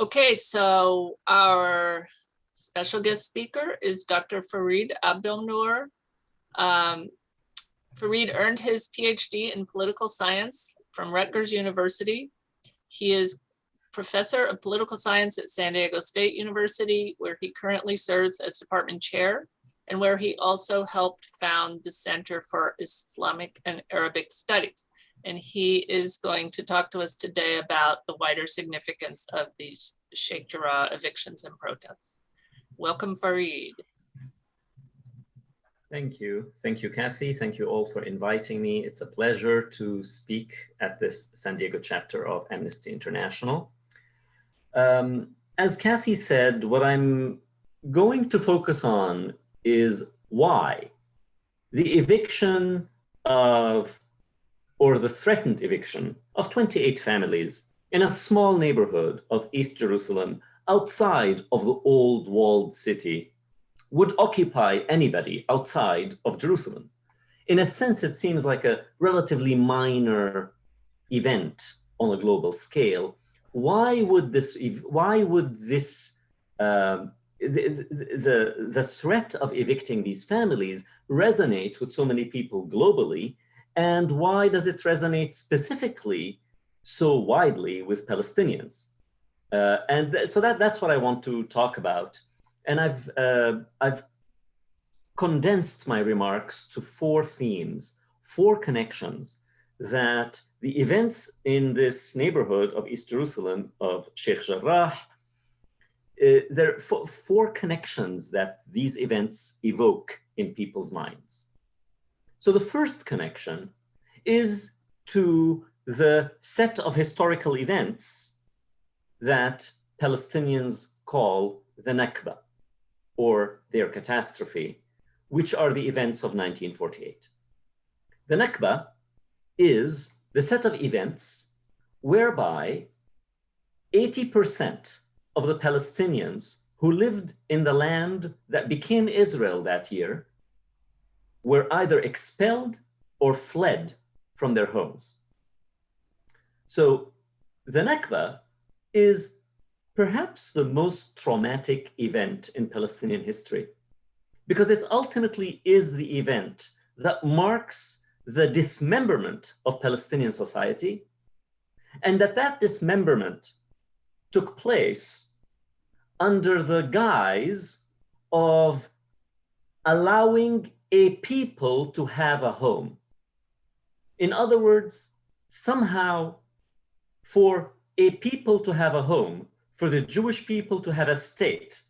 Okay, so our special guest speaker is Dr. Farid Abdel-Nour. Farid earned his PhD in political science from Rutgers University. He is professor of political science at San Diego State University, where he currently serves as department chair, and where he also helped found the Center for Islamic and Arabic Studies. And he is going to talk to us today about the wider significance of these Sheikh Jarrah evictions and protests. Welcome, Farid. Thank you. Thank you, Kathy. Thank you all for inviting me. It's a pleasure to speak at this San Diego chapter of Amnesty International. As Kathy said, what I'm going to focus on is why the eviction of, or the threatened eviction of 28 families in a small neighborhood of East Jerusalem outside of the old walled city would occupy anybody outside of Jerusalem. In a sense, it seems like a relatively minor event on a global scale. Why would the threat of evicting these families resonate with so many people globally? And why does it resonate specifically so widely with Palestinians? So that's what I want to talk about. And I've condensed my remarks to four themes, four connections that the events in this neighborhood of East Jerusalem of Sheikh Jarrah, there are four connections that these events evoke in people's minds. So the first connection is to the set of historical events that Palestinians call the Nakba, or their catastrophe, which are the events of 1948. The Nakba is the set of events whereby 80% of the Palestinians who lived in the land that became Israel that year were either expelled or fled from their homes. So the Nakba is perhaps the most traumatic event in Palestinian history, because it ultimately is the event that marks the dismemberment of Palestinian society, and that dismemberment took place under the guise of allowing a people to have a home. In other words, somehow for a people to have a home, for the Jewish people to have a state,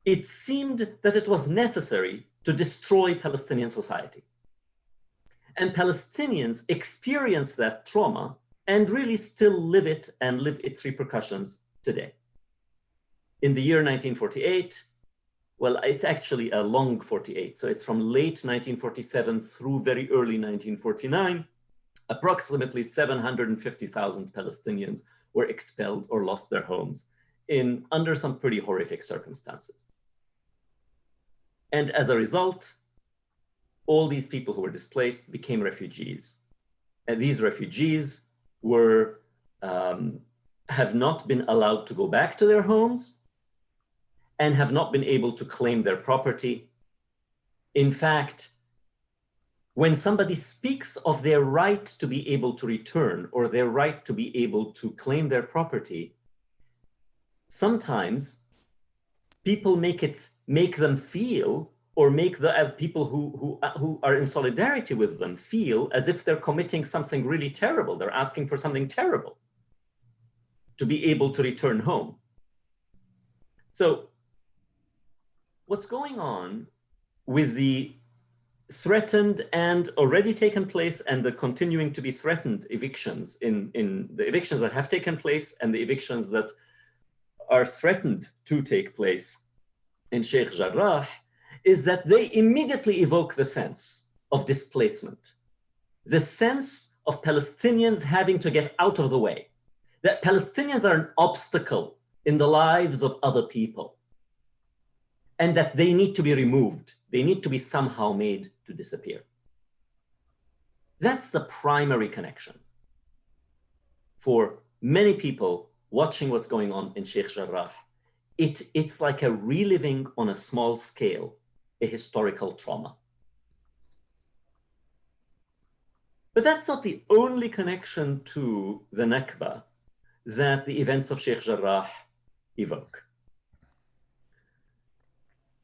it seemed that it was necessary to destroy Palestinian society. And Palestinians experienced that trauma and really still live it and live its repercussions today. In the year 1948, well, it's actually a long 48, so it's from late 1947 through very early 1949, approximately 750,000 Palestinians were expelled or lost their homes under some pretty horrific circumstances. And as a result, all these people who were displaced became refugees. And these refugees have not been allowed to go back to their homes and have not been able to claim their property. In fact, when somebody speaks of their right to be able to return or their right to be able to claim their property, sometimes people make them feel, or make the people who are in solidarity with them feel as if they're committing something really terrible. They're asking for something terrible to be able to return home. So what's going on with the threatened and already taken place and the continuing to be threatened evictions, in the evictions that have taken place and the evictions that are threatened to take place in Sheikh Jarrah, is that they immediately evoke the sense of displacement, the sense of Palestinians having to get out of the way, that Palestinians are an obstacle in the lives of other people, and that they need to be removed. They need to be somehow made to disappear. That's the primary connection for many people watching what's going on in Sheikh Jarrah, it's like a reliving on a small scale, a historical trauma. But that's not the only connection to the Nakba that the events of Sheikh Jarrah evoke.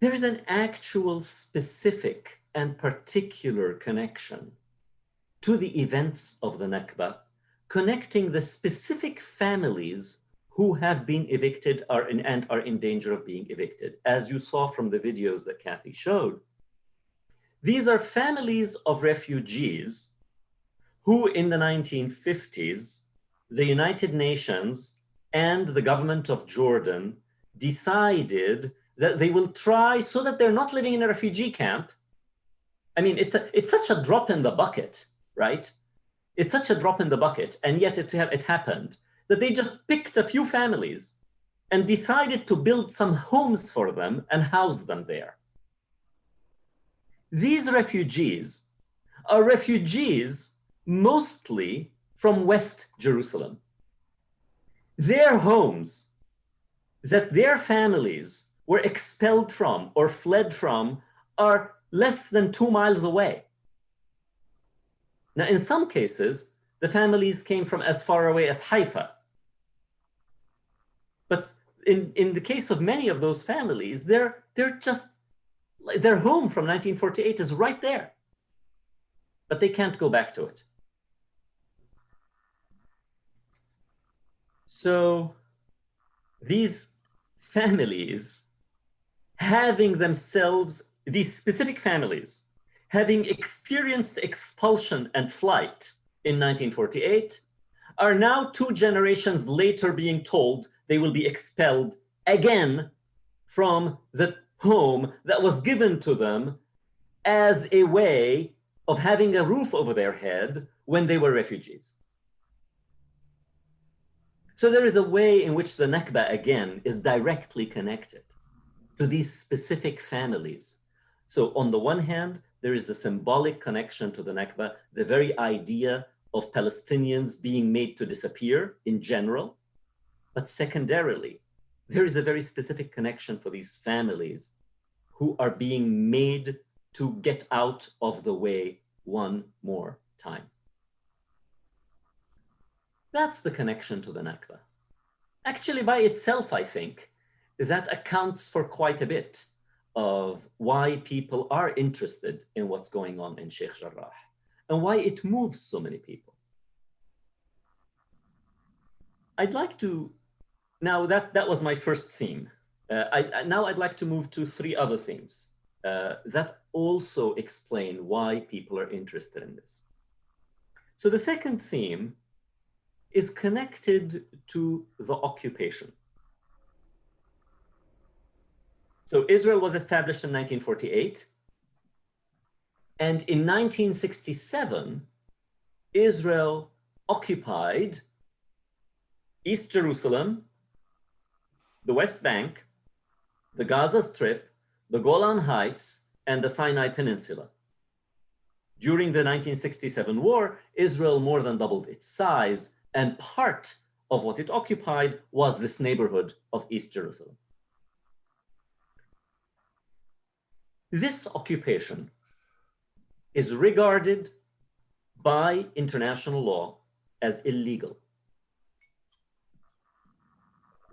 There is an actual specific and particular connection to the events of the Nakba, connecting the specific families who have been evicted and are in danger of being evicted. As you saw from the videos that Kathy showed, these are families of refugees who in the 1950s, the United Nations and the government of Jordan decided that they will try so that they're not living in a refugee camp. I mean, it's such a drop in the bucket, right? It's such a drop in the bucket, and yet it happened that they just picked a few families and decided to build some homes for them and house them there. These refugees are refugees mostly from West Jerusalem. Their homes that their families were expelled from or fled from are less than 2 miles away. Now, in some cases, the families came from as far away as Haifa. But in the case of many of those families, they're just, their home from 1948 is right there, but they can't go back to it. So these families, having themselves, these specific families, having experienced expulsion and flight in 1948, are now 2 generations later being told they will be expelled again from the home that was given to them as a way of having a roof over their head when they were refugees. So there is a way in which the Nakba, again, is directly connected to these specific families. So on the one hand, there is the symbolic connection to the Nakba, the very idea of Palestinians being made to disappear in general. But secondarily, there is a very specific connection for these families who are being made to get out of the way one more time. That's the connection to the Nakba. Actually, by itself, I think, that accounts for quite a bit of why people are interested in what's going on in Sheikh Jarrah and why it moves so many people. I'd like to, now that was my first theme. Now I'd like to move to 3 other themes that also explain why people are interested in this. So the second theme is connected to the occupation. So Israel was established in 1948. And in 1967, Israel occupied East Jerusalem, the West Bank, the Gaza Strip, the Golan Heights, and the Sinai Peninsula. During the 1967 war, Israel more than doubled its size, and part of what it occupied was this neighborhood of East Jerusalem. This occupation is regarded by international law as illegal.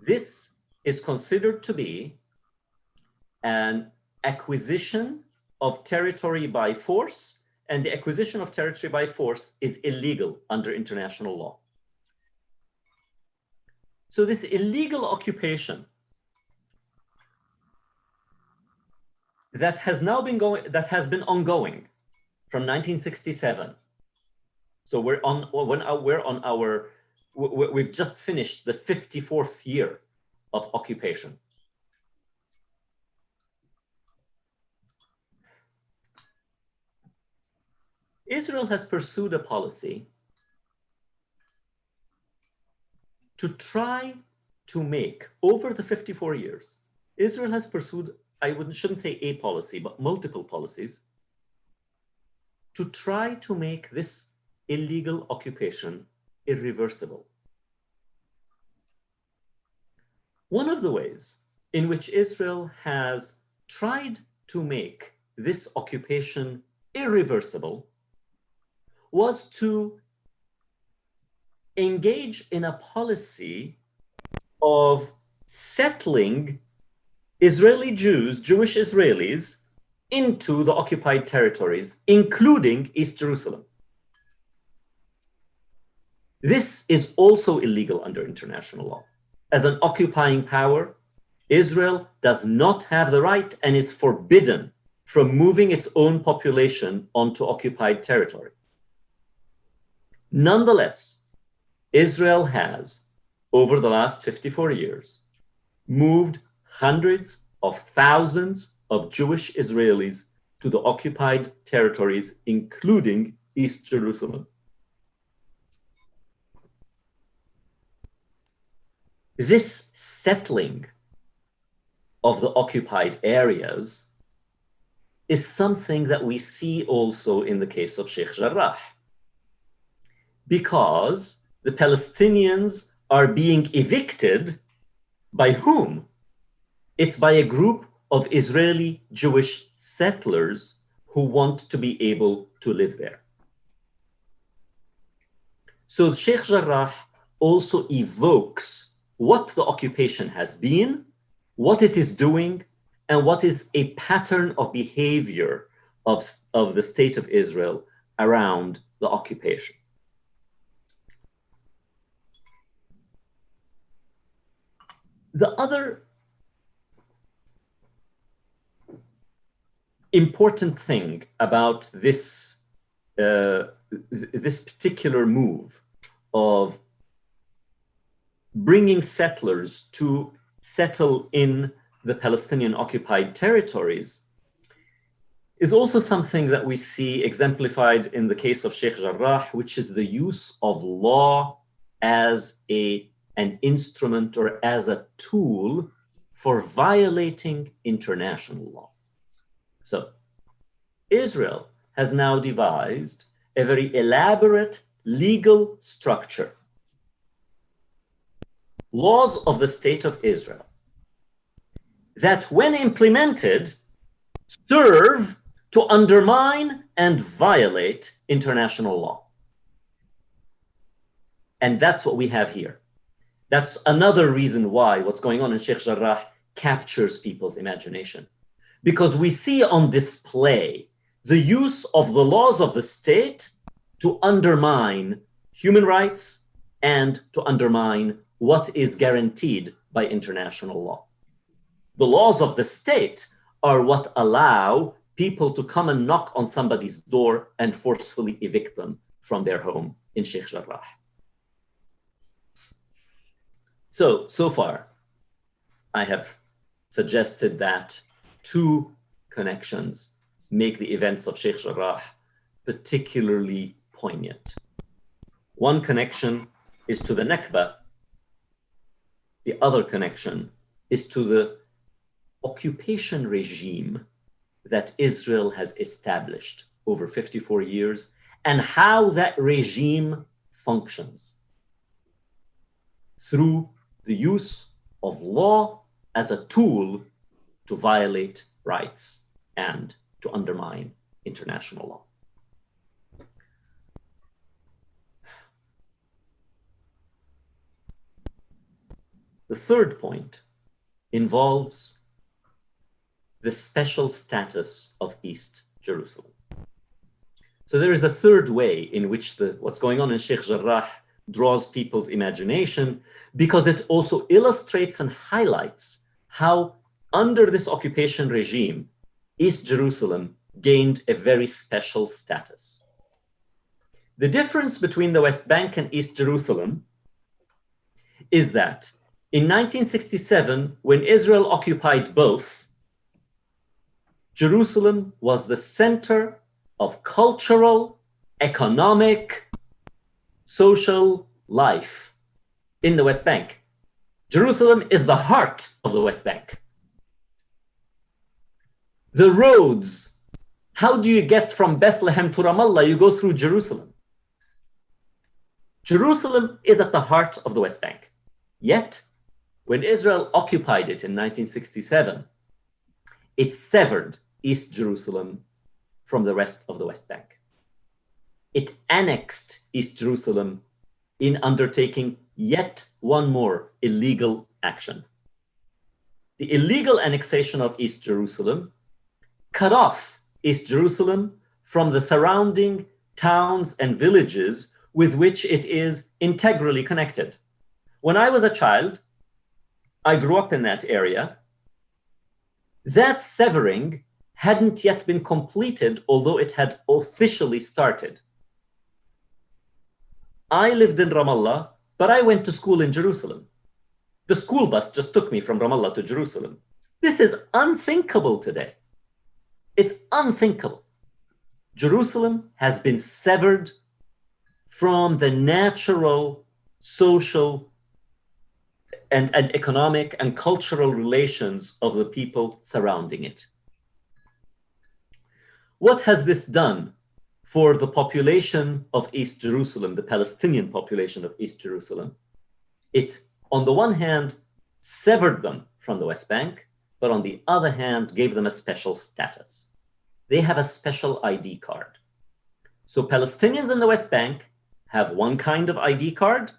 This is considered to be an acquisition of territory by force, and the acquisition of territory by force is illegal under international law. So this illegal occupation that has been ongoing from 1967. So we've just finished the 54th year of occupation. Israel has pursued a policy to try to make, over the 54 years, Israel has pursued, shouldn't say a policy, but multiple policies to try to make this illegal occupation irreversible. One of the ways in which Israel has tried to make this occupation irreversible was to engage in a policy of settling Israeli Jews, Jewish Israelis, into the occupied territories, including East Jerusalem. This is also illegal under international law. As an occupying power, Israel does not have the right and is forbidden from moving its own population onto occupied territory. Nonetheless, Israel has, over the last 54 years, moved hundreds of thousands of Jewish Israelis to the occupied territories, including East Jerusalem. This settling of the occupied areas is something that we see also in the case of Sheikh Jarrah, because the Palestinians are being evicted by whom? It's by a group of Israeli Jewish settlers who want to be able to live there. So Sheikh Jarrah also evokes what the occupation has been, what it is doing, and what is a pattern of behavior of the state of Israel around the occupation. The other important thing about this particular move of bringing settlers to settle in the Palestinian occupied territories is also something that we see exemplified in the case of Sheikh Jarrah, which is the use of law as an instrument or as a tool for violating international law. So Israel has now devised a very elaborate legal structure, laws of the state of Israel, that when implemented serve to undermine and violate international law. And that's what we have here. That's another reason why what's going on in Sheikh Jarrah captures people's imagination. Because we see on display the use of the laws of the state to undermine human rights and to undermine what is guaranteed by international law. The laws of the state are what allow people to come and knock on somebody's door and forcefully evict them from their home in Sheikh Jarrah. So far, I have suggested that two connections make the events of Sheikh Jarrah particularly poignant. One connection is to the Nakba. The other connection is to the occupation regime that Israel has established over 54 years and how that regime functions through the use of law as a tool to violate rights and to undermine international law. The third point involves the special status of East Jerusalem. So there is a third way in which what's going on in Sheikh Jarrah draws people's imagination, because it also illustrates and highlights how under this occupation regime, East Jerusalem gained a very special status. The difference between the West Bank and East Jerusalem is that in 1967, when Israel occupied both, Jerusalem was the center of cultural, economic, social life in the West Bank. Jerusalem is the heart of the West Bank. The roads, how do you get from Bethlehem to Ramallah? You go through Jerusalem. Jerusalem is at the heart of the West Bank. Yet, When Israel occupied it in 1967, it severed East Jerusalem from the rest of the West Bank. It annexed East Jerusalem in undertaking yet one more illegal action. The illegal annexation of East Jerusalem cut off East Jerusalem from the surrounding towns and villages with which it is integrally connected. When I was a child, I grew up in that area. That severing hadn't yet been completed, although it had officially started. I lived in Ramallah, but I went to school in Jerusalem. The school bus just took me from Ramallah to Jerusalem. This is unthinkable today. It's unthinkable. Jerusalem has been severed from the natural, social, and economic and cultural relations of the people surrounding it. What has this done for the population of East Jerusalem, the Palestinian population of East Jerusalem? It, on the one hand, severed them from the West Bank, but on the other hand, gave them a special status. They have a special ID card. So Palestinians in the West Bank have one kind of ID card,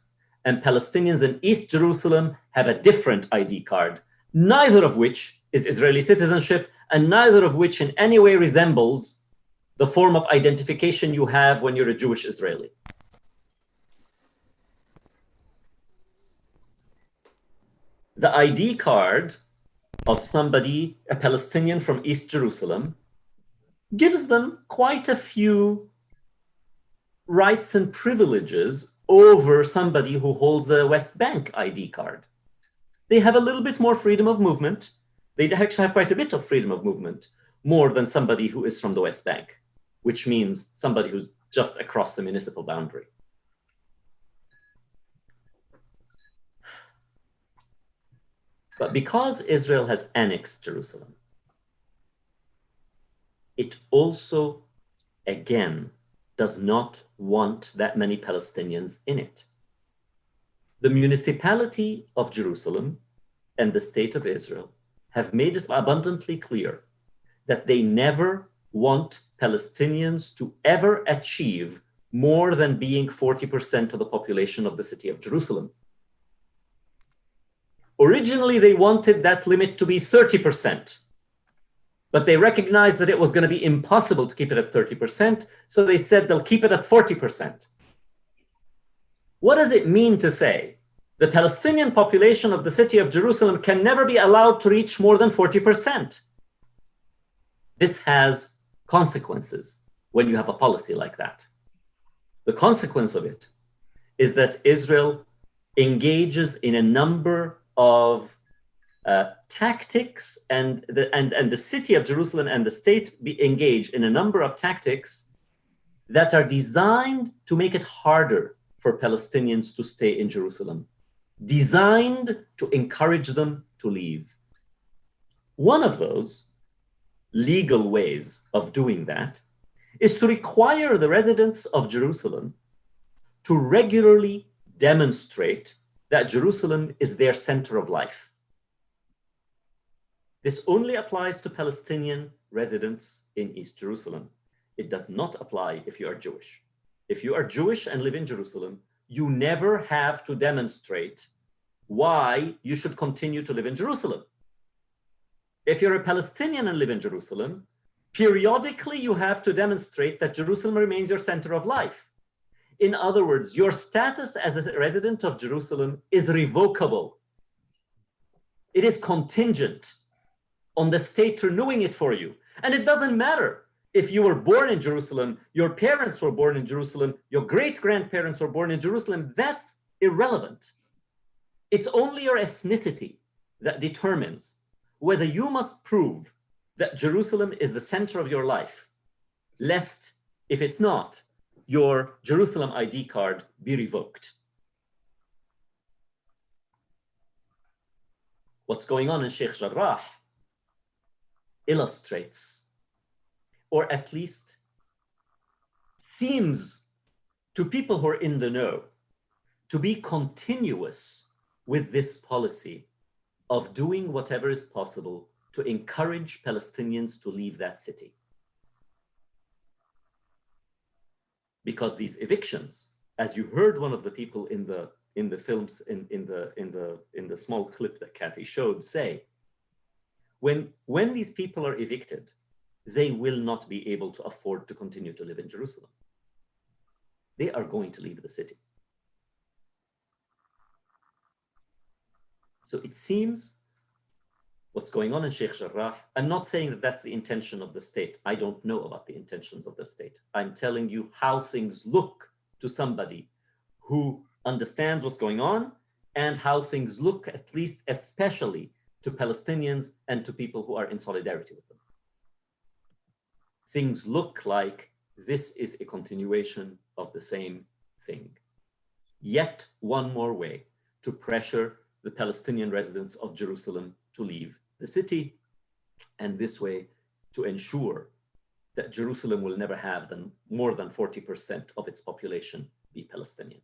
and Palestinians in East Jerusalem have a different ID card, neither of which is Israeli citizenship, and neither of which in any way resembles the form of identification you have when you're a Jewish Israeli. The ID card of somebody, a Palestinian from East Jerusalem, gives them quite a few rights and privileges over somebody who holds a West Bank ID card. They have a little bit more freedom of movement. They actually have quite a bit of freedom of movement, more than somebody who is from the West Bank, which means somebody who's just across the municipal boundary. But because Israel has annexed Jerusalem, it also, again, does not want that many Palestinians in it. The municipality of Jerusalem and the state of Israel have made it abundantly clear that they never want Palestinians to ever achieve more than being 40% of the population of the city of Jerusalem. Originally, they wanted that limit to be 30%, but they recognized that it was going to be impossible to keep it at 30%, so they said they'll keep it at 40%. What does it mean to say the Palestinian population of the city of Jerusalem can never be allowed to reach more than 40%? This has consequences when you have a policy like that. The consequence of it is that Israel engages in a number of tactics, and the city of Jerusalem and the state engage in a number of tactics that are designed to make it harder for Palestinians to stay in Jerusalem, designed to encourage them to leave. One of those legal ways of doing that is to require the residents of Jerusalem to regularly demonstrate that Jerusalem is their center of life. This only applies to Palestinian residents in East Jerusalem. It does not apply if you are Jewish. If you are Jewish and live in Jerusalem, you never have to demonstrate why you should continue to live in Jerusalem. If you're a Palestinian and live in Jerusalem, periodically you have to demonstrate that Jerusalem remains your center of life. In other words, your status as a resident of Jerusalem is revocable. It is contingent on the state renewing it for you. And it doesn't matter if you were born in Jerusalem, your parents were born in Jerusalem, your great-grandparents were born in Jerusalem, that's irrelevant. It's only your ethnicity that determines whether you must prove that Jerusalem is the center of your life, lest, if it's not, your Jerusalem ID card be revoked. What's going on in Sheikh Jarrah illustrates, or at least seems to people who are in the know, to be continuous with this policy of doing whatever is possible to encourage Palestinians to leave that city. Because these evictions, as you heard one of the people in the films, in the small clip that Kathy showed say, when these people are evicted, they will not be able to afford to continue to live in Jerusalem. They are going to leave the city. So it seems what's going on in Sheikh Jarrah, I'm not saying that that's the intention of the state. I don't know about the intentions of the state. I'm telling you how things look to somebody who understands what's going on and how things look, at least especially to Palestinians and to people who are in solidarity with them. Things look like this is a continuation of the same thing. Yet one more way to pressure the Palestinian residents of Jerusalem to leave the city, and this way to ensure that Jerusalem will never have more than 40% of its population be Palestinian.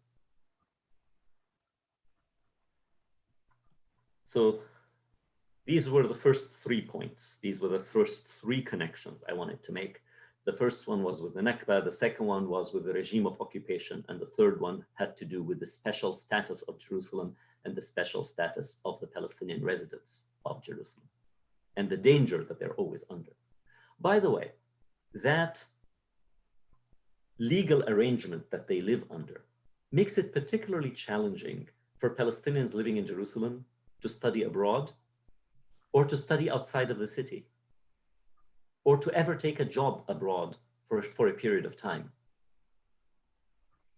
So these were the first 3 points. These were the first 3 connections I wanted to make. The first one was with the Nakba, the second one was with the regime of occupation, and the third one had to do with the special status of Jerusalem and the special status of the Palestinian residents of Jerusalem and the danger that they're always under. By the way, that legal arrangement that they live under makes it particularly challenging for Palestinians living in Jerusalem to study abroad or to study outside of the city or to ever take a job abroad for a period of time.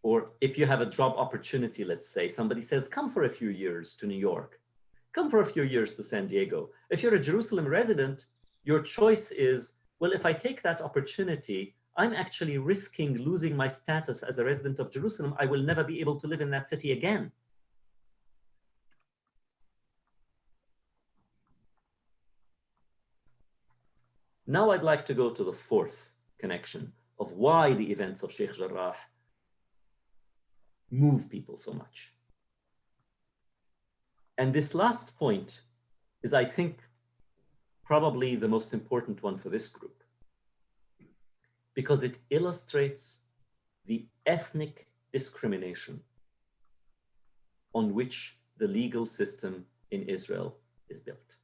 Or if you have a job opportunity, let's say, somebody says, come for a few years to New York, come for a few years to San Diego. If you're a Jerusalem resident, your choice is, well, if I take that opportunity, I'm actually risking losing my status as a resident of Jerusalem. I will never be able to live in that city again. Now I'd like to go to the fourth connection of why the events of Sheikh Jarrah move people so much. And this last point is, I think, probably the most important one for this group, because it illustrates the ethnic discrimination on which the legal system in Israel is built.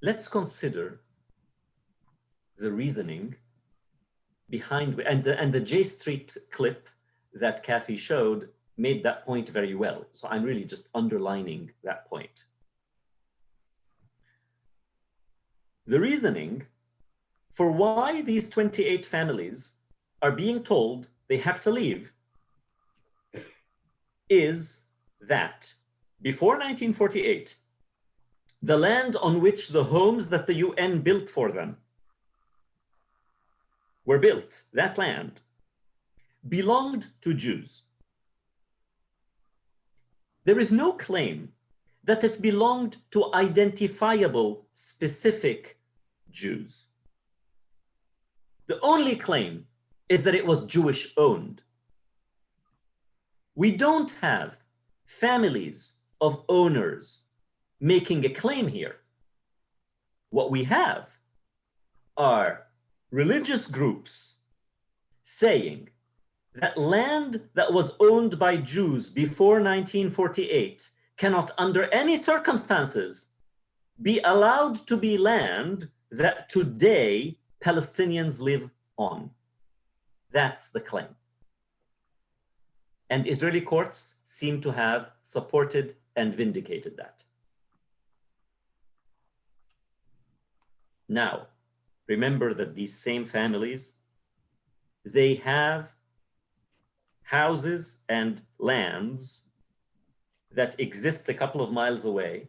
Let's consider the reasoning behind, and the J Street clip that Kathy showed made that point very well. So I'm really just underlining that point. The reasoning for why these 28 families are being told they have to leave is that before 1948, the land on which the homes that the UN built for them were built, that land belonged to Jews. There is no claim that it belonged to identifiable specific Jews. The only claim is that it was Jewish owned. We don't have families of owners making a claim here. What we have are religious groups saying that land that was owned by Jews before 1948 cannot under any circumstances be allowed to be land that today Palestinians live on. That's the claim. And Israeli courts seem to have supported and vindicated that. Now, remember that these same families, they have houses and lands that exist a couple of miles away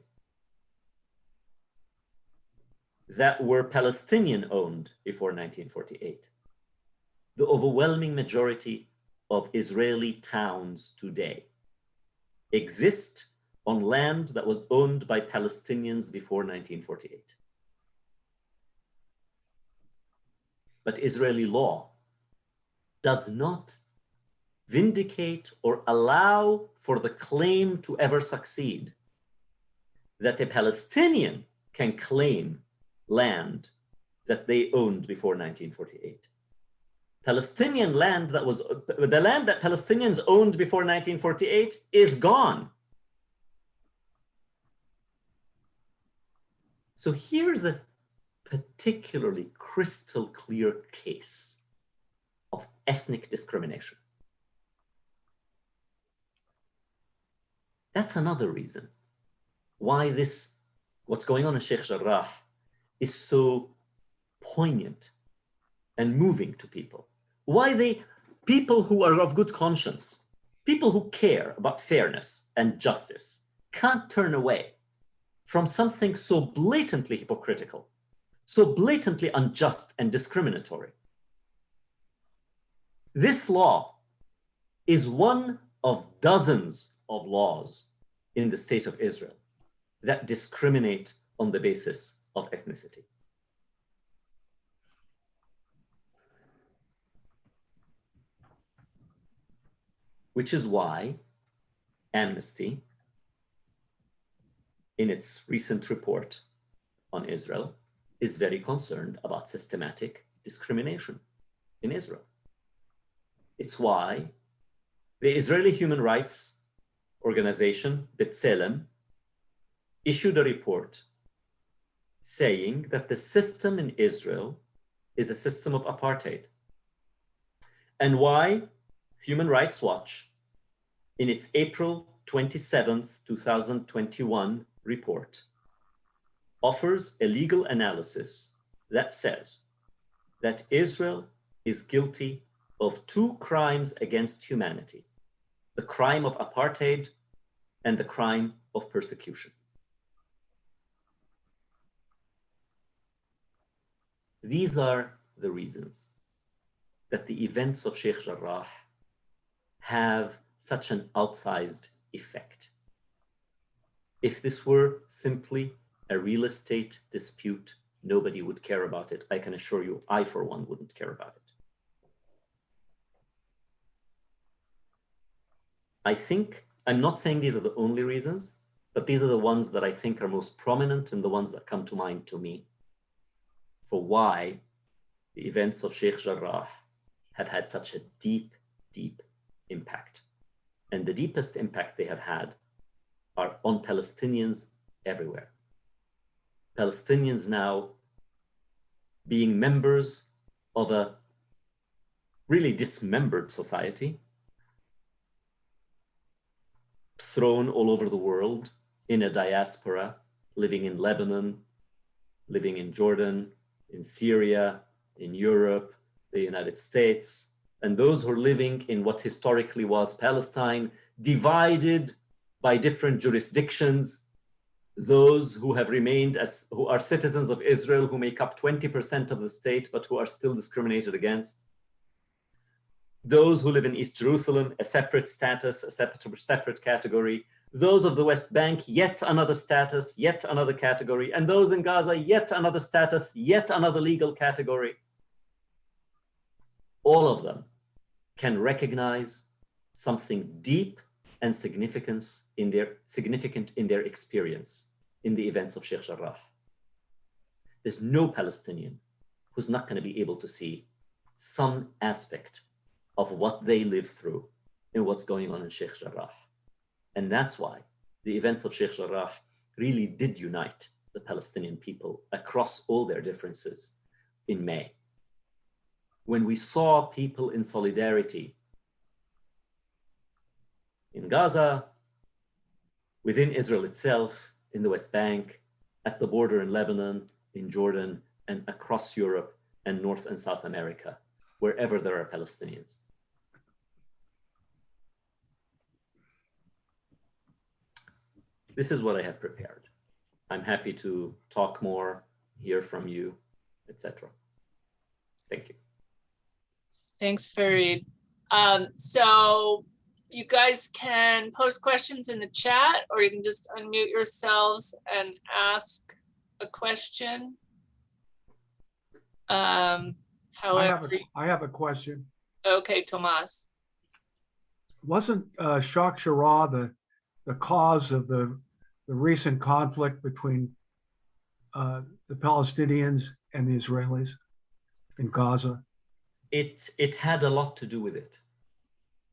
that were Palestinian owned before 1948. The overwhelming majority of Israeli towns today exist on land that was owned by Palestinians before 1948. But Israeli law does not vindicate or allow for the claim to ever succeed that a Palestinian can claim land that they owned before 1948. Palestinian land that was, the land that Palestinians owned before 1948 is gone. So here's a particularly crystal clear case of ethnic discrimination. That's another reason why this, what's going on in Sheikh Jarrah, is so poignant and moving to people. Why people who are of good conscience, people who care about fairness and justice, can't turn away from something so blatantly hypocritical, so blatantly unjust and discriminatory. This law is one of dozens of laws in the state of Israel that discriminate on the basis of ethnicity. Which is why Amnesty, in its recent report on Israel, is very concerned about systematic discrimination in Israel. It's why the Israeli human rights organization, B'Tselem, issued a report saying that the system in Israel is a system of apartheid. And why Human Rights Watch, in its April 27th, 2021 report, offers a legal analysis that says that Israel is guilty of two crimes against humanity: the crime of apartheid and the crime of persecution. These are the reasons that the events of Sheikh Jarrah have such an outsized effect. If this were simply a real estate dispute, nobody would care about it. I can assure you, I, for one, wouldn't care about it. I think, I'm not saying these are the only reasons, but these are the ones that I think are most prominent and the ones that come to mind to me for why the events of Sheikh Jarrah have had such a deep, deep impact. And the deepest impact they have had are on Palestinians everywhere. Palestinians now being members of a really dismembered society, thrown all over the world in a diaspora, living in Lebanon, living in Jordan, in Syria, in Europe, the United States, and those who are living in what historically was Palestine, divided by different jurisdictions, those who have remained as, who are citizens of Israel, who make up 20% of the state, but who are still discriminated against. Those who live in East Jerusalem, a separate status, a separate category. Those of the West Bank, yet another status, yet another category. And those in Gaza, yet another status, yet another legal category. All of them can recognize something deep and significant in their experience in the events of Sheikh Jarrah. There's no Palestinian who's not going to be able to see some aspect of what they lived through in what's going on in Sheikh Jarrah. And that's why the events of Sheikh Jarrah really did unite the Palestinian people across all their differences in May. When we saw people in solidarity in Gaza, within Israel itself, in the West Bank, at the border in Lebanon, in Jordan, and across Europe and North and South America, wherever there are Palestinians. This is what I have prepared. I'm happy to talk more, hear from you, etc. Thank you. Thanks, Farid. So you guys can post questions in the chat, or you can just unmute yourselves and ask a question. However, I have a question. Okay, Tomas. wasn't Sheikh Jarrah the cause of the recent conflict between the Palestinians and the Israelis in Gaza? It had a lot to do with it.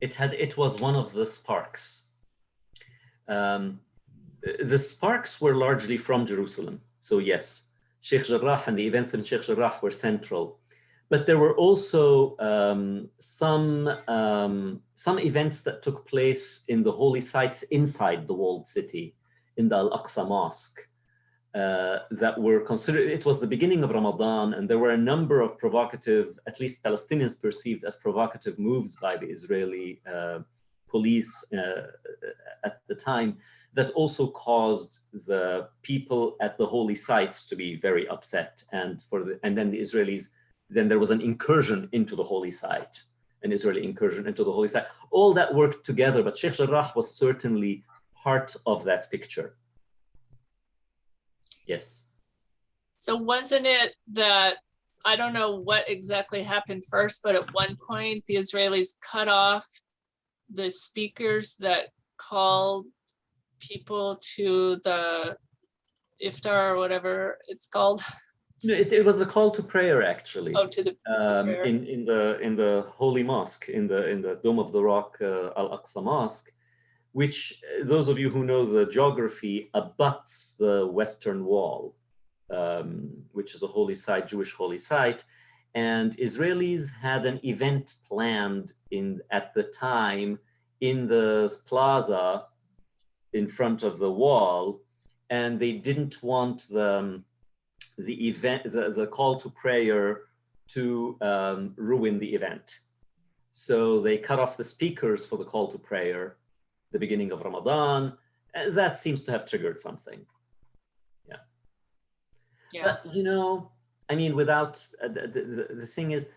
It was one of the sparks. The sparks were largely from Jerusalem. So yes, Sheikh Jarrah and the events in Sheikh Jarrah were central. But there were also some events that took place in the holy sites inside the walled city, in the Al-Aqsa Mosque, that were considered. It was the beginning of Ramadan, and there were a number of provocative, at least Palestinians perceived as provocative moves by the Israeli police at the time, that also caused the people at the holy sites to be very upset. And then the Israelis, then there was an incursion into the holy site, an Israeli incursion into the holy site. All that worked together, but Sheikh Jarrah was certainly part of that picture. Yes. So wasn't it that, I don't know what exactly happened first, but at one point the Israelis cut off the speakers that called people to the iftar or whatever it's called? No, it was the call to prayer, actually. Oh, to the prayer. In the holy mosque, in the Dome of the Rock, Al-Aqsa Mosque, which those of you who know the geography abuts the Western Wall, which is a holy site, Jewish holy site. And Israelis had an event planned at the time in the plaza in front of the wall, and they didn't want the call to prayer to ruin the event. So they cut off the speakers for the call to prayer, the beginning of Ramadan, and that seems to have triggered something. Yeah. But, you know, I mean, without, the thing is,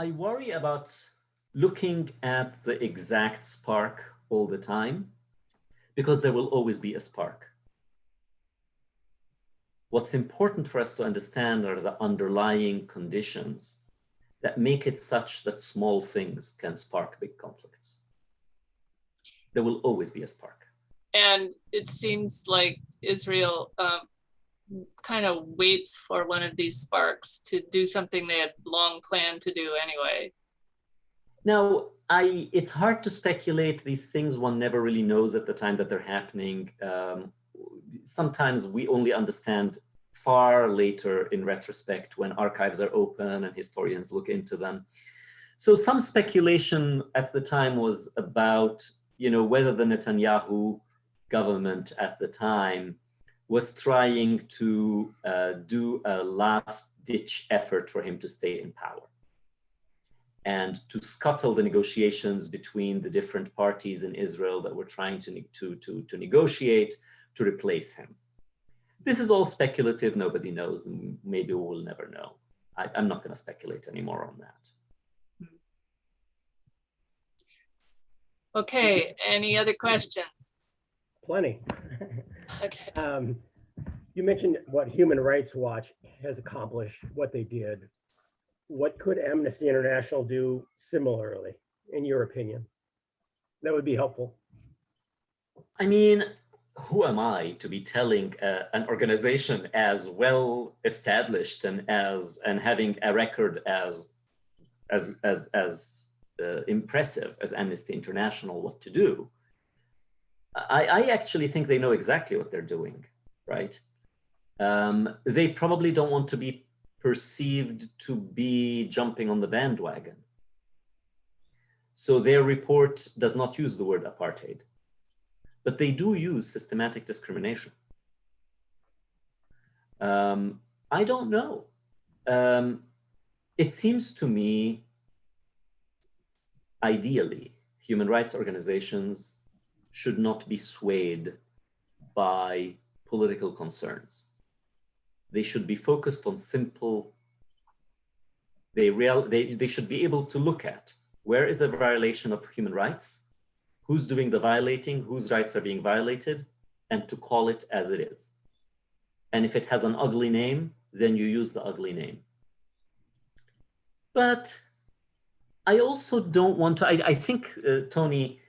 I worry about looking at the exact spark all the time, because there will always be a spark. What's important for us to understand are the underlying conditions that make it such that small things can spark big conflicts. There will always be a spark. And it seems like Israel kind of waits for one of these sparks to do something they had long planned to do anyway. Now, it's hard to speculate these things. One never really knows at the time that they're happening. Sometimes we only understand far later in retrospect when archives are open and historians look into them. So some speculation at the time was about, you know, whether the Netanyahu government at the time was trying to do a last-ditch effort for him to stay in power and to scuttle the negotiations between the different parties in Israel that were trying to negotiate to replace him. This is all speculative, nobody knows, and maybe we will never know. I'm not going to speculate anymore on that. Okay, any other questions? Plenty. Okay. You mentioned what Human Rights Watch has accomplished, what they did. What could Amnesty International do similarly, in your opinion? That would be helpful. I mean, who am I to be telling an organization as well established and having a record as impressive as Amnesty International what to do? I actually think they know exactly what they're doing, right? They probably don't want to be perceived to be jumping on the bandwagon. So their report does not use the word apartheid, but they do use systematic discrimination. I don't know. It seems to me, ideally, human rights organizations should not be swayed by political concerns. They should be focused on simple, they should be able to look at where is a violation of human rights, who's doing the violating, whose rights are being violated, and to call it as it is. And if it has an ugly name, then you use the ugly name. But I also don't want to, I think, Tony,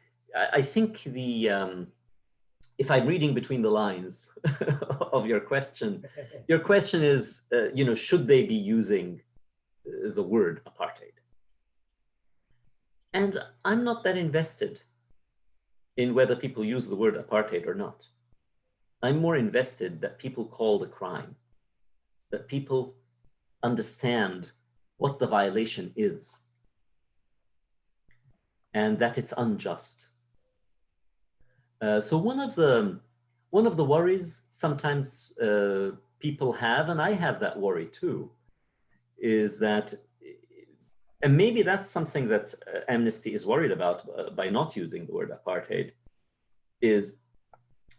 I think if I'm reading between the lines of your question is, should they be using the word apartheid? And I'm not that invested in whether people use the word apartheid or not. I'm more invested that people call the crime, that people understand what the violation is, and that it's unjust. So one of the worries sometimes people have, and I have that worry too, is that, and maybe that's something that Amnesty is worried about by not using the word apartheid, is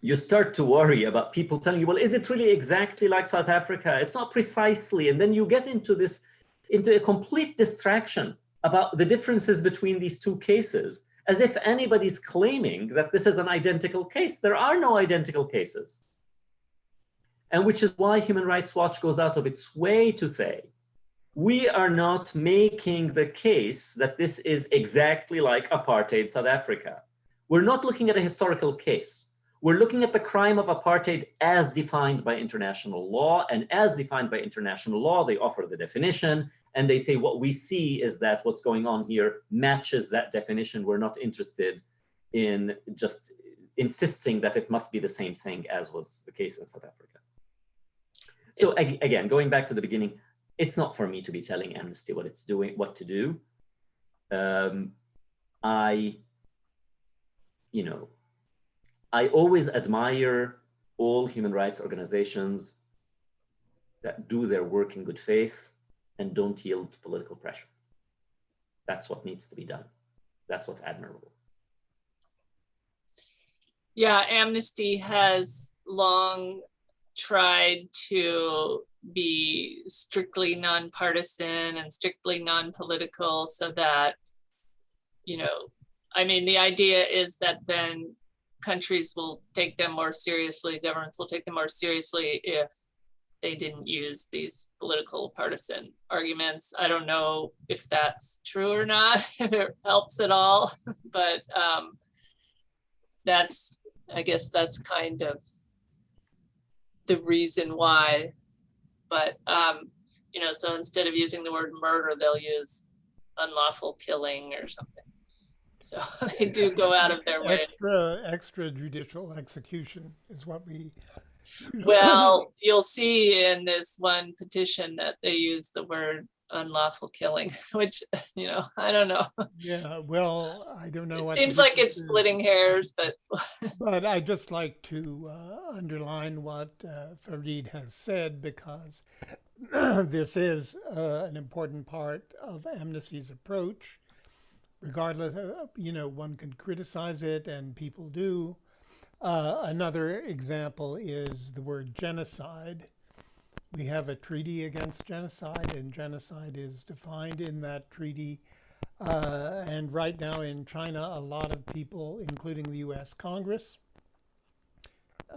you start to worry about people telling you, well, is it really exactly like South Africa? It's not precisely. And then you get into a complete distraction about the differences between these two cases, as if anybody's claiming that this is an identical case. There are no identical cases. And which is why Human Rights Watch goes out of its way to say, we are not making the case that this is exactly like apartheid South Africa. We're not looking at a historical case. We're looking at the crime of apartheid as defined by international law, and as defined by international law, they offer the definition, and they say what we see is that what's going on here matches that definition. We're not interested in just insisting that it must be the same thing as was the case in South Africa. So again, going back to the beginning, it's not for me to be telling Amnesty what it's doing, what to do. I always admire all human rights organizations that do their work in good faith and don't yield to political pressure. That's what needs to be done. That's what's admirable. Yeah, Amnesty has long tried to be strictly nonpartisan and strictly non-political, so that, the idea is that then countries will take them more seriously, governments will take them more seriously if they didn't use these political partisan arguments. I don't know if that's true or not, if it helps at all, but I guess that's kind of the reason why. But, so instead of using the word murder, they'll use unlawful killing or something. So they do go out of their way. Extrajudicial execution is what we. Well, you'll see in this one petition that they use the word unlawful killing, which, I don't know. Yeah, well, I don't know. It seems like it's splitting hairs, but. But I'd just like to underline what Farid has said, because this is an important part of Amnesty's approach. Regardless, one can criticize it, and people do. Another example is the word genocide. We have a treaty against genocide, and genocide is defined in that treaty. And right now in China, a lot of people, including the US Congress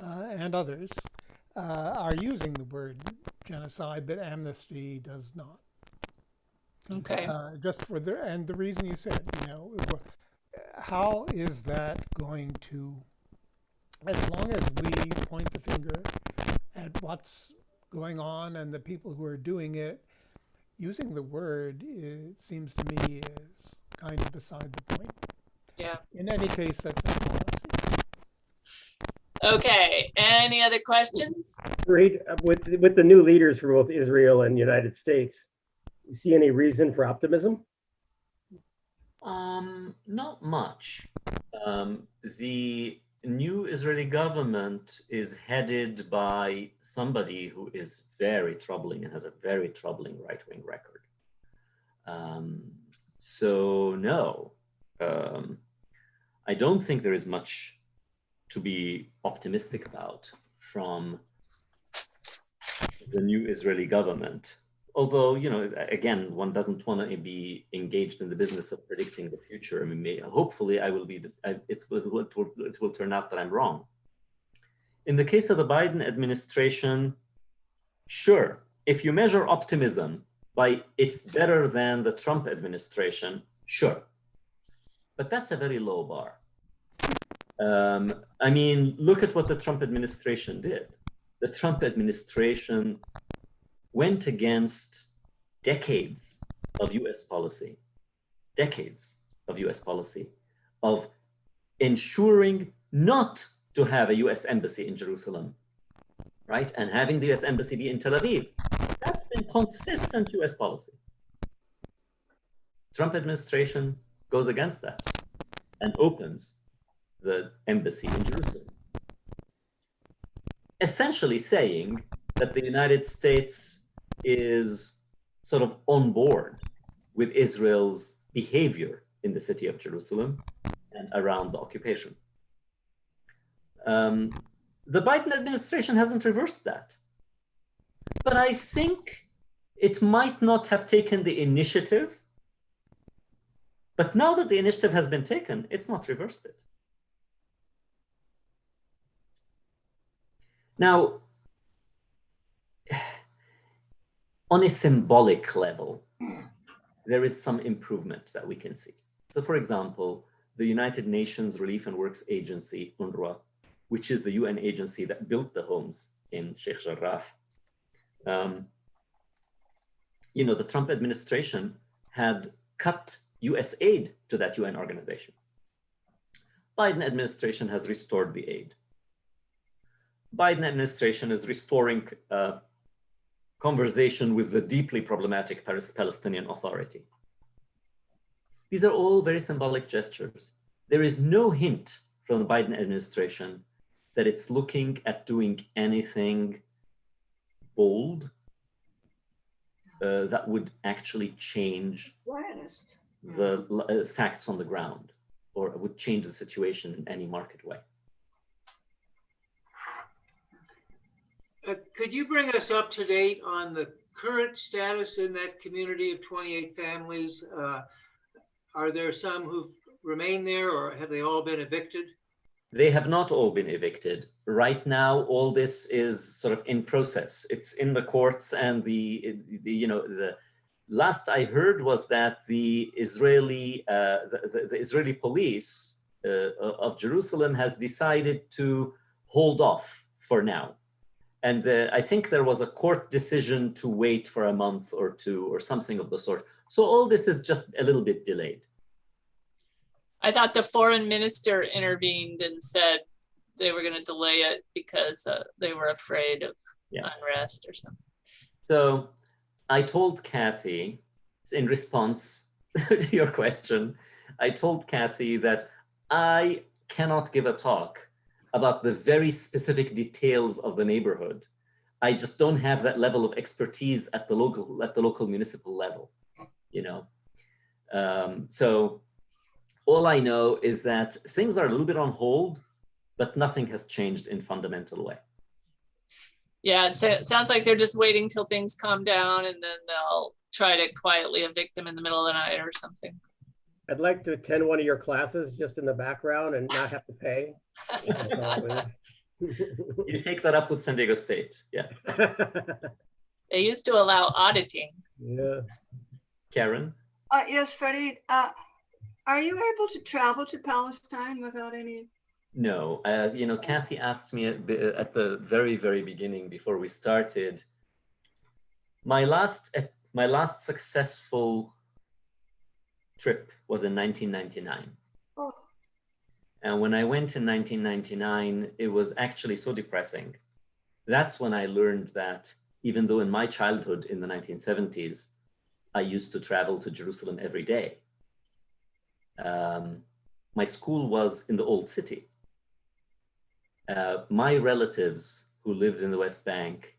and others, are using the word genocide, but Amnesty does not. Okay. And the reason you said, how is that going to, as long as we point the finger at what's going on and the people who are doing it, using the word, it seems to me, is kind of beside the point. Yeah. In any case, that's a policy. Okay. Any other questions? Great. With the new leaders for both Israel and United States, you see any reason for optimism? Not much. The new Israeli government is headed by somebody who is very troubling and has a very troubling right-wing record. So no, I don't think there is much to be optimistic about from the new Israeli government. Although, again, one doesn't want to be engaged in the business of predicting the future. Hopefully it will turn out that I'm wrong. In the case of the Biden administration, sure, if you measure optimism by it's better than the Trump administration, sure. But that's a very low bar. I mean, look at what the Trump administration did. The Trump administration went against decades of US policy, of ensuring not to have a US embassy in Jerusalem, right? And having the US embassy be in Tel Aviv. That's been consistent US policy. Trump administration goes against that and opens the embassy in Jerusalem, essentially saying that the United States is sort of on board with Israel's behavior in the city of Jerusalem and around the occupation. The Biden administration hasn't reversed that. But I think it might not have taken the initiative. But now that the initiative has been taken, it's not reversed it. Now, on a symbolic level, there is some improvement that we can see. So for example, the United Nations Relief and Works Agency, UNRWA, which is the UN agency that built the homes in Sheikh Jarrah, you know, the Trump administration had cut US aid to that UN organization. Biden administration has restored the aid. Biden administration is restoring conversation with the deeply problematic Palestinian Authority. These are all very symbolic gestures. There is no hint from the Biden administration that it's looking at doing anything bold that would actually change the facts on the ground or would change the situation in any market way. Could you bring us up to date on the current status in that community of 28 families? Are there some who've remained there, or have they all been evicted? They have not all been evicted. Right now, all this is sort of in process. It's in the courts, and the last I heard was that the Israeli police of Jerusalem has decided to hold off for now. And I think there was a court decision to wait for a month or two or something of the sort. So all this is just a little bit delayed. I thought the foreign minister intervened and said they were going to delay it because they were afraid of unrest or something. So I told Kathy, in response to your question, I told Kathy that I cannot give a talk about the very specific details of the neighborhood. I just don't have that level of expertise at the local municipal level, you know. So all I know is that things are a little bit on hold, but nothing has changed in fundamental way. Yeah, it sounds like they're just waiting till things calm down and then they'll try to quietly evict them in the middle of the night or something. I'd like to attend one of your classes just in the background and not have to pay. You take that up with San Diego State, yeah. They used to allow auditing. Yeah. Karen? Yes, Farid. Are you able to travel to Palestine without any? No, you know, Kathy asked me at the very, very beginning before we started. My last successful trip was in 1999. Oh. And when I went in 1999, it was actually so depressing. That's when I learned that even though in my childhood in the 1970s, I used to travel to Jerusalem every day. My school was in the old city. My relatives who lived in the West Bank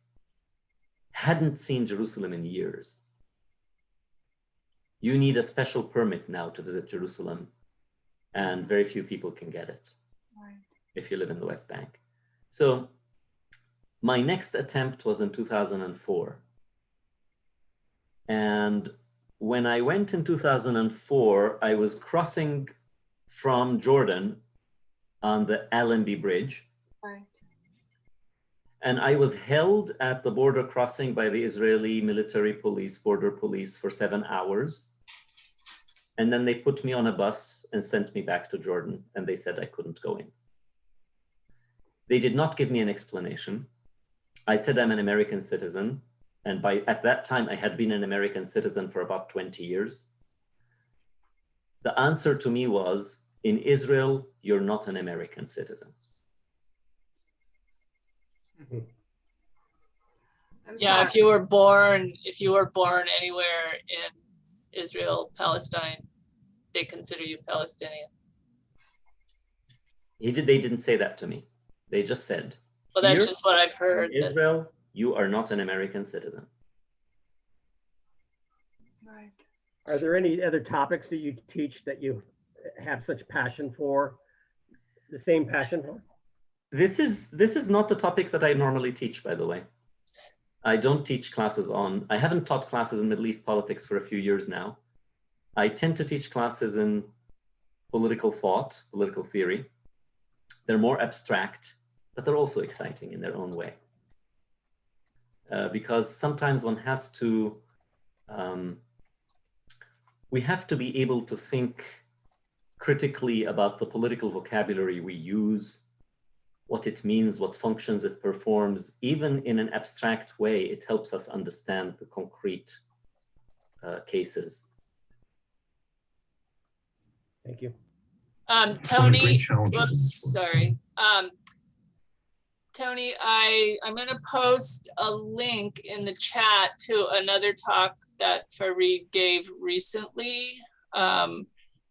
hadn't seen Jerusalem in years. You need a special permit now to visit Jerusalem, and very few people can get it if you live in the West Bank. So my next attempt was in 2004. And when I went in 2004, I was crossing from Jordan on the Allenby Bridge. Right. And I was held at the border crossing by the Israeli military police, border police, for 7 hours. And then they put me on a bus and sent me back to Jordan, and they said I couldn't go in. They did not give me an explanation. I said I'm an American citizen, and at that time I had been an American citizen for about 20 years. The answer to me was, in Israel, you're not an American citizen. Yeah, if you were born anywhere in Israel, Palestine, they consider you Palestinian. They didn't say that to me. They just said, Well, that's "Here just what I've heard. in Israel, you are not an American citizen." Right. Are there any other topics that you teach that you have such passion for, the same passion for? This is not the topic that I normally teach, by the way. I don't teach classes on, I haven't taught classes in Middle East politics for a few years now. I tend to teach classes in political thought, political theory. They're more abstract, but they're also exciting in their own way. Because sometimes one has to, we have to be able to think critically about the political vocabulary we use, what it means, what functions it performs. Even in an abstract way, it helps us understand the concrete cases. Thank you. Tony, whoops, sorry. Tony, I'm going to post a link in the chat to another talk that Farid gave recently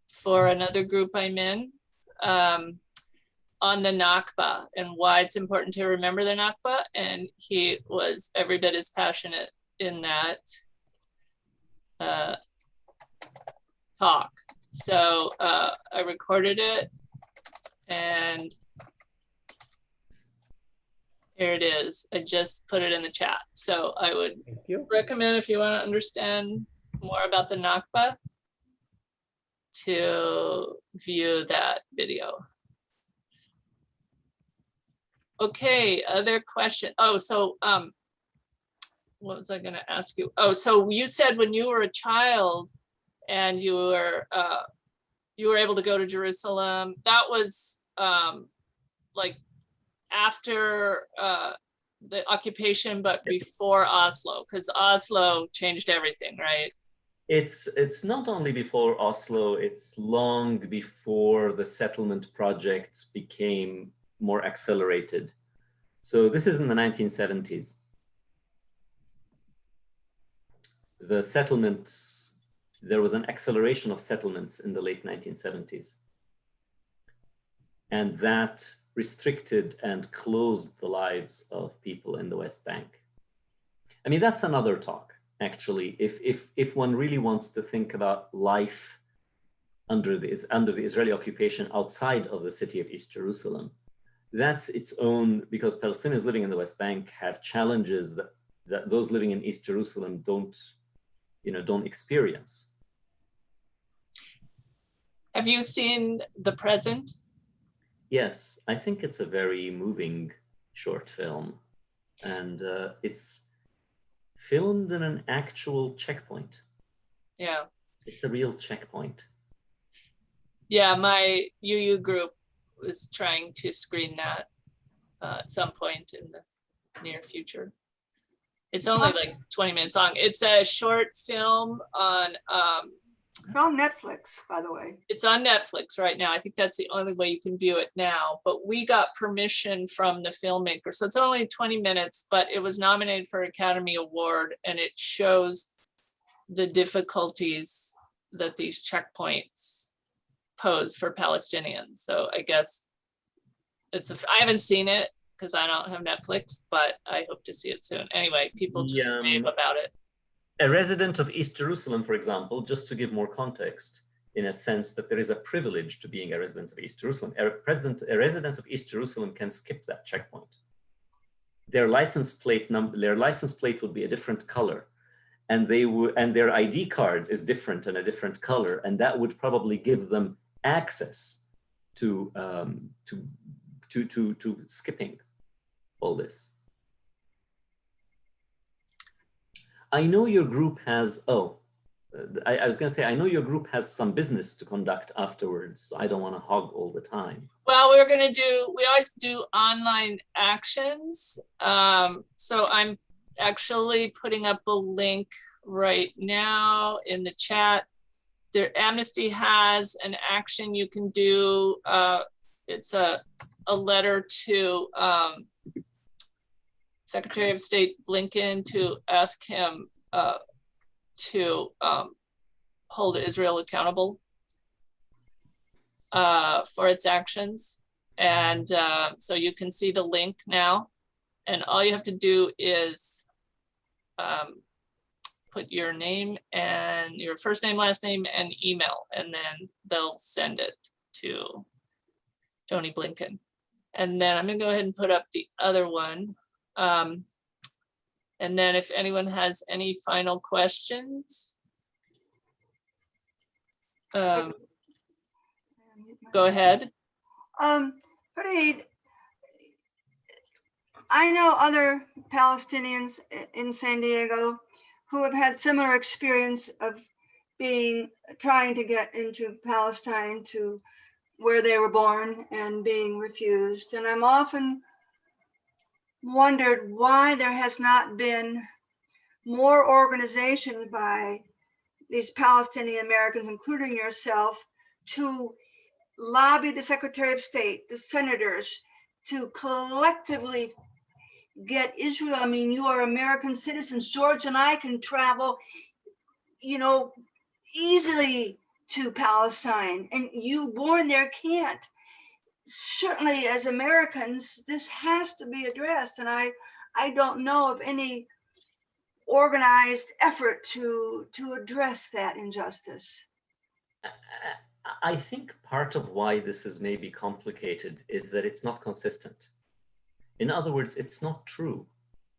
for another group I'm in on the Nakba and why it's important to remember the Nakba. And he was every bit as passionate in that talk. So I recorded it, and here it is. I just put it in the chat. So I would recommend, if you want to understand more about the Nakba, to view that video. Okay, other question. Oh, so what was I going to ask you? Oh, so you said when you were a child and you were able to go to Jerusalem, that was like after the occupation, but before Oslo, because Oslo changed everything, right? It's not only before Oslo, it's long before the settlement projects became more accelerated. So this is in the 1970s. The settlements, there was an acceleration of settlements in the late 1970s. And that restricted and closed the lives of people in the West Bank. I mean, that's another talk, actually. If one really wants to think about life under the Israeli occupation outside of the city of East Jerusalem, that's its own, because Palestinians living in the West Bank have challenges that those living in East Jerusalem don't experience. Have you seen The Present? Yes, I think it's a very moving short film, and it's filmed in an actual checkpoint. Yeah. It's a real checkpoint. Yeah, my UU group was trying to screen that at some point in the near future. It's only like 20 minutes long. It's a short film on It's on Netflix, by the way. It's on Netflix right now. I think that's the only way you can view it now, but we got permission from the filmmaker. So it's only 20 minutes, but it was nominated for Academy Award, and it shows the difficulties that these checkpoints pose for Palestinians. So I guess I haven't seen it because I don't have Netflix, but I hope to see it soon. Anyway, people just rave about it. A resident of East Jerusalem, for example, just to give more context, in a sense that there is a privilege to being a resident of East Jerusalem. A resident of East Jerusalem can skip that checkpoint. Their license plate would be a different color, and their ID card is different and a different color, and that would probably give them access to skipping all this. I know your group has, I was going to say, I know your group has some business to conduct afterwards, so I don't want to hog all the time. Well, we always do online actions. So I'm actually putting up a link right now in the chat. Amnesty has an action you can do. It's a letter to Secretary of State Blinken to ask him to hold Israel accountable for its actions. And so you can see the link now. And all you have to do is put your name and your first name, last name, and email, and then they'll send it to Tony Blinken. And then I'm gonna go ahead and put up the other one. And then if anyone has any final questions, go ahead. Farid, I know other Palestinians in San Diego who have had similar experience of trying to get into Palestine, to where they were born, and being refused. And I'm often wondered why there has not been more organization by these Palestinian Americans, including yourself, to lobby the Secretary of State, the senators, to collectively get Israel. I mean, you are American citizens. George and I can travel, easily to Palestine, and you born there can't. Certainly as Americans, this has to be addressed. And I don't know of any organized effort to address that injustice. I think part of why this is maybe complicated is that it's not consistent. In other words, it's not true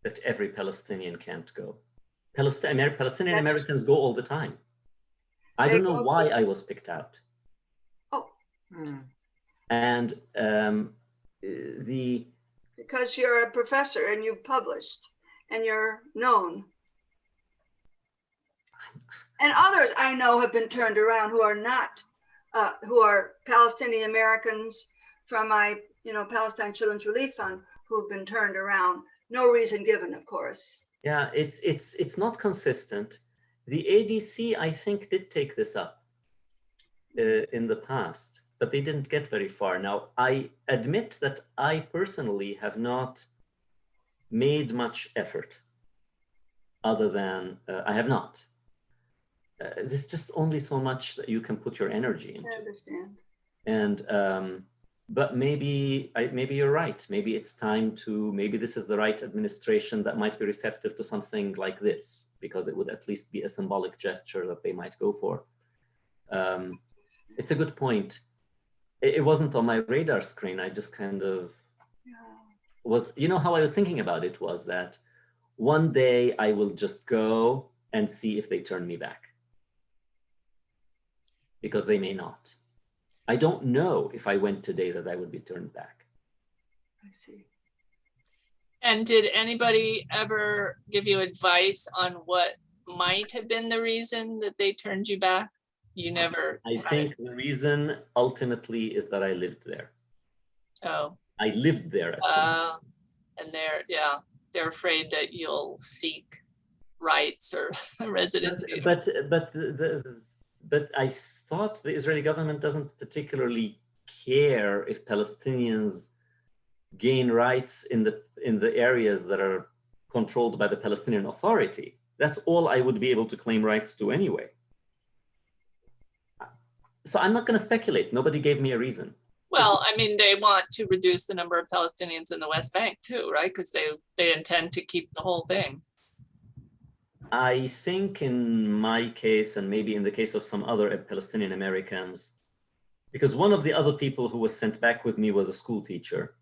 that every Palestinian can't go. Palestinian Americans go all the time. I don't know why I was picked out. Oh. And because you're a professor and you've published and you're known. And others I know have been turned around who are not, who are Palestinian Americans from my, Palestine Children's Relief Fund, who've been turned around. No reason given, of course. Yeah, it's not consistent. The ADC, I think, did take this up in the past, but they didn't get very far. Now, I admit that I personally have not made much effort other than, I have not. There's just only so much that you can put your energy into. I understand. And, but maybe you're right. Maybe it's time to, maybe this is the right administration that might be receptive to something like this, because it would at least be a symbolic gesture that they might go for. It's a good point. It wasn't on my radar screen. I just kind of was, how I was thinking about it was that one day I will just go and see if they turn me back, because they may not. I don't know if I went today that I would be turned back. I see. And did anybody ever give you advice on what might have been the reason that they turned you back? You never. I think the reason ultimately is that I lived there. Oh. I lived there at some point. And they're afraid that you'll seek rights or residency. But I thought the Israeli government doesn't particularly care if Palestinians gain rights in the areas that are controlled by the Palestinian Authority. That's all I would be able to claim rights to anyway. So I'm not going to speculate. Nobody gave me a reason. Well, I mean, they want to reduce the number of Palestinians in the West Bank too, right? Because they intend to keep the whole thing. I think in my case, and maybe in the case of some other Palestinian Americans, because one of the other people who was sent back with me was a school teacher,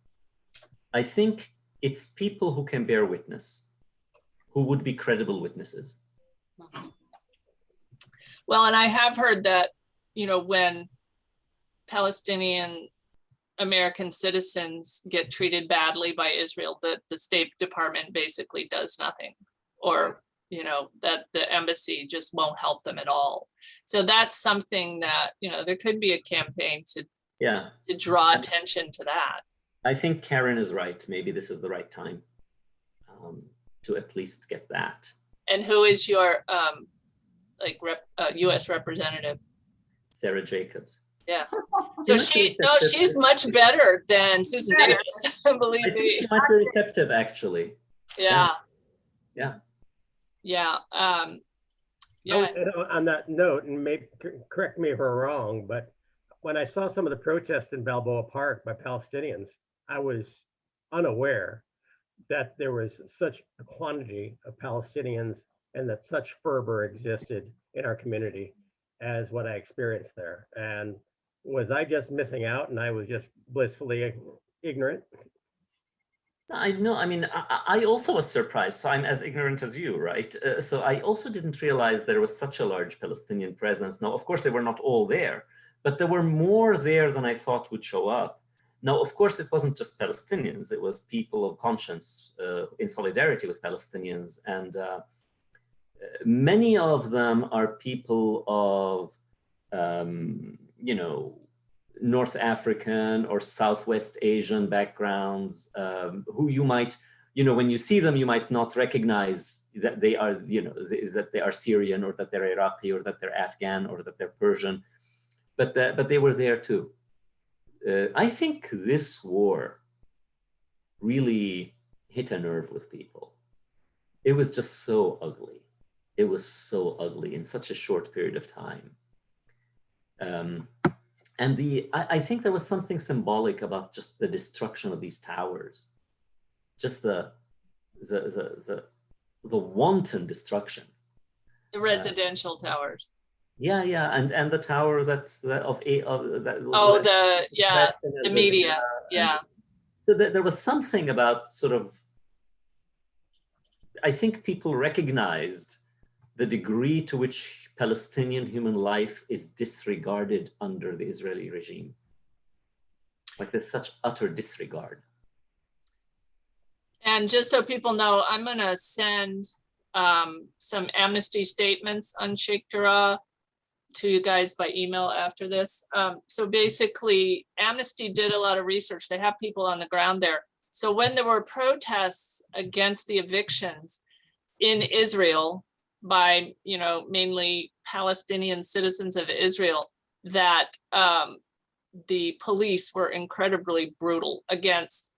I think it's people who can bear witness, who would be credible witnesses. Well, and I have heard that, when Palestinian American citizens get treated badly by Israel, that the State Department basically does nothing, or you know, that the embassy just won't help them at all. So that's something that, you know, there could be a campaign to draw attention to that. I think Karen is right. Maybe this is the right time to at least get that. And who is your U.S. representative? Sarah Jacobs. Yeah. So she's much better than Susan Davis, believe I think me. she might be receptive, actually. Yeah. Yeah. Yeah. On that note, and correct me if we're wrong, but when I saw some of the protests in Balboa Park by Palestinians, I was unaware that there was such a quantity of Palestinians and that such fervor existed in our community as what I experienced there. And was I just missing out and I was just blissfully ignorant? I know. I mean, I also was surprised. So I'm as ignorant as you, right? So I also didn't realize there was such a large Palestinian presence. Now, of course, they were not all there, but there were more there than I thought would show up. Now, of course, it wasn't just Palestinians. It was people of conscience in solidarity with Palestinians. And many of them are people of, you know, North African or Southwest Asian backgrounds, who you might, you know, when you see them, you might not recognize that they are, you know, that they are Syrian or that they're Iraqi or that they're Afghan or that they're Persian, but they were there too. I think this war really hit a nerve with people. It was just so ugly. It was so ugly in such a short period of time. And I think there was something symbolic about just the destruction of these towers, just the wanton destruction. The residential towers. Yeah, and the tower the media. Yeah. So there was something about sort of, I think people recognized the degree to which Palestinian human life is disregarded under the Israeli regime. Like there's such utter disregard. And just so people know, I'm gonna send some amnesty statements on Sheikh Jarrah to you guys by email after this. So basically, Amnesty did a lot of research. They have people on the ground there. So when there were protests against the evictions in Israel by, you know, mainly Palestinian citizens of Israel, that the police were incredibly brutal against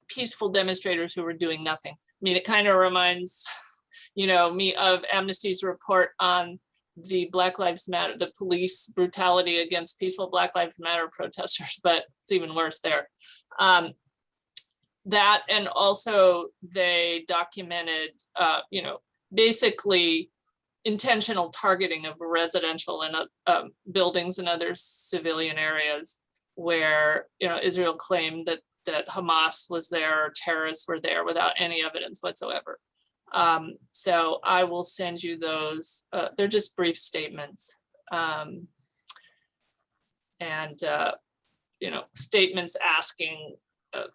peaceful demonstrators who were doing nothing. I mean, it kind of reminds, you know, me of Amnesty's report on the Black Lives Matter, the police brutality against peaceful Black Lives Matter protesters, but it's even worse there. That, and also they documented, you know, basically intentional targeting of residential and buildings and other civilian areas where, you know, Israel claimed that Hamas was there or terrorists were there without any evidence whatsoever. So I will send you those. They're just brief statements. You know, statements asking,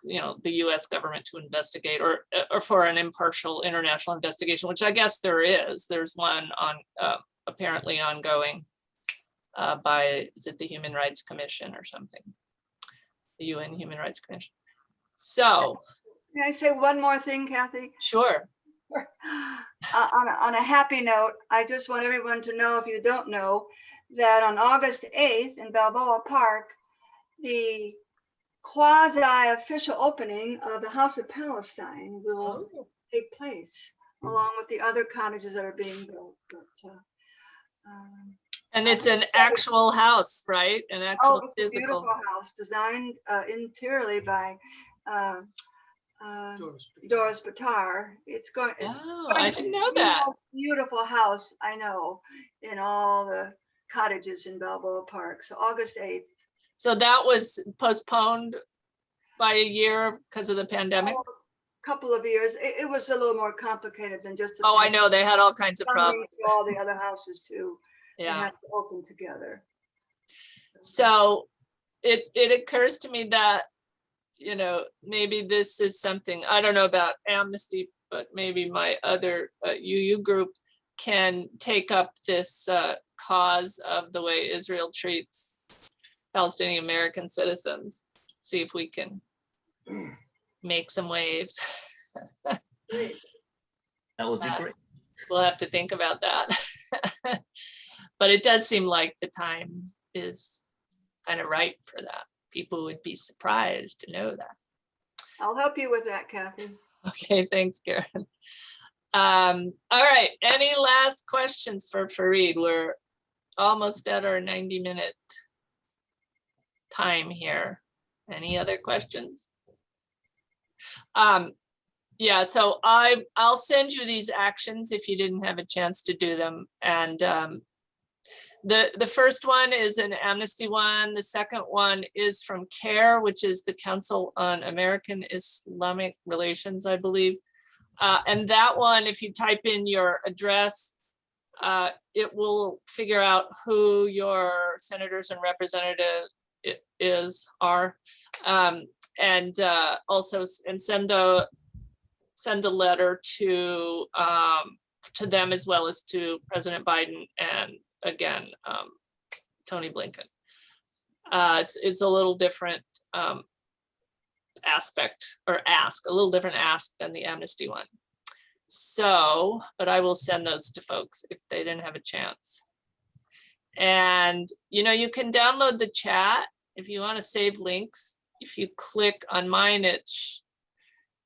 you know, the US government to investigate or for an impartial international investigation, which I guess there is. There's one on apparently ongoing by, is it the Human Rights Commission or something? The UN Human Rights Commission. So. Can I say one more thing, Kathy? Sure. On a happy note, I just want everyone to know, if you don't know, that on August 8th in Balboa Park, the quasi-official opening of the House of Palestine will take place, along with the other cottages that are being built. But, and it's an actual house, right? An actual it's physical. a beautiful house designed interiorly by Doris Batar. It's going. I didn't know that. Beautiful house, I know, in all the cottages in Balboa Park. So August 8th. So that was postponed by a year because of the pandemic? A couple of years. It was a little more complicated than just. I know they had all kinds of problems. All the other houses too. Yeah. They had to open together. So it occurs to me that, you know, maybe this is something, I don't know about Amnesty but maybe my other UU group can take up this cause of the way Israel treats Palestinian American citizens. See if we can make some waves. Great. That would be great. We'll have to think about that. But it does seem like the time is kind of right for that. People would be surprised to know that. I'll help you with that, Kathy. Okay, thanks, Karen. All right, any last questions for Farid? We're almost at our 90-minute time here. Any other questions? Yeah, so I'll send you these actions if you didn't have a chance to do them. And the first one is an amnesty one. The second one is from CARE, which is the Council on American Islamic Relations, I believe. And that one, if you type in your address, it will figure out who your senators and representatives are, and also send a letter to them as well as to President Biden and again Tony Blinken. It's a little different aspect or a little different ask than the amnesty one. So, but I will send those to folks if they didn't have a chance. And you know, you can download the chat if you want to save links. If you click on mine,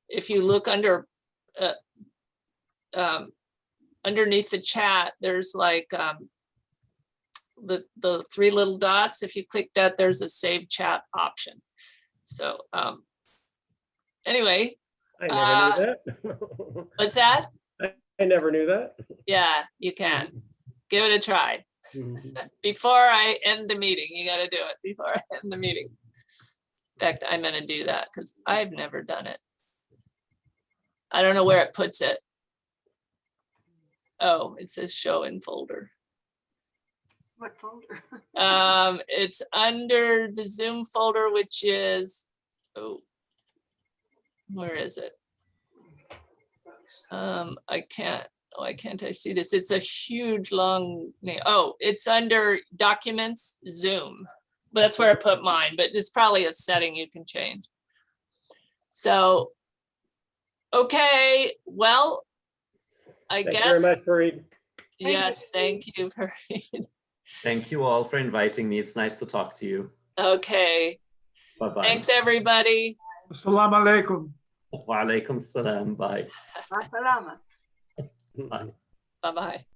if you look under underneath the chat, there's like the three little dots. If you click that, there's a save chat option. So anyway, I never knew that. what's that? I never knew that. Yeah, you can give it a try. Mhm. Before I end the meeting, you got to do it before I end the meeting. In fact, I'm going to do that because I've never done it. I don't know where it puts it. Oh, it says show in folder. What folder? It's under the Zoom folder, which is, oh, where is it? I can't, why can't I see this? It's a huge long name. Oh, it's under documents, Zoom. That's where I put mine, but it's probably a setting you can change. So, okay, well, I Thank guess. you very much, Farid. Yes, thank you, Farid. Thank you all for inviting me. It's nice to talk to you. Okay, Bye-bye. thanks everybody. Assalamu alaikum. Wa alaikum salam. Bye. Ma salama. Bye. Bye-bye.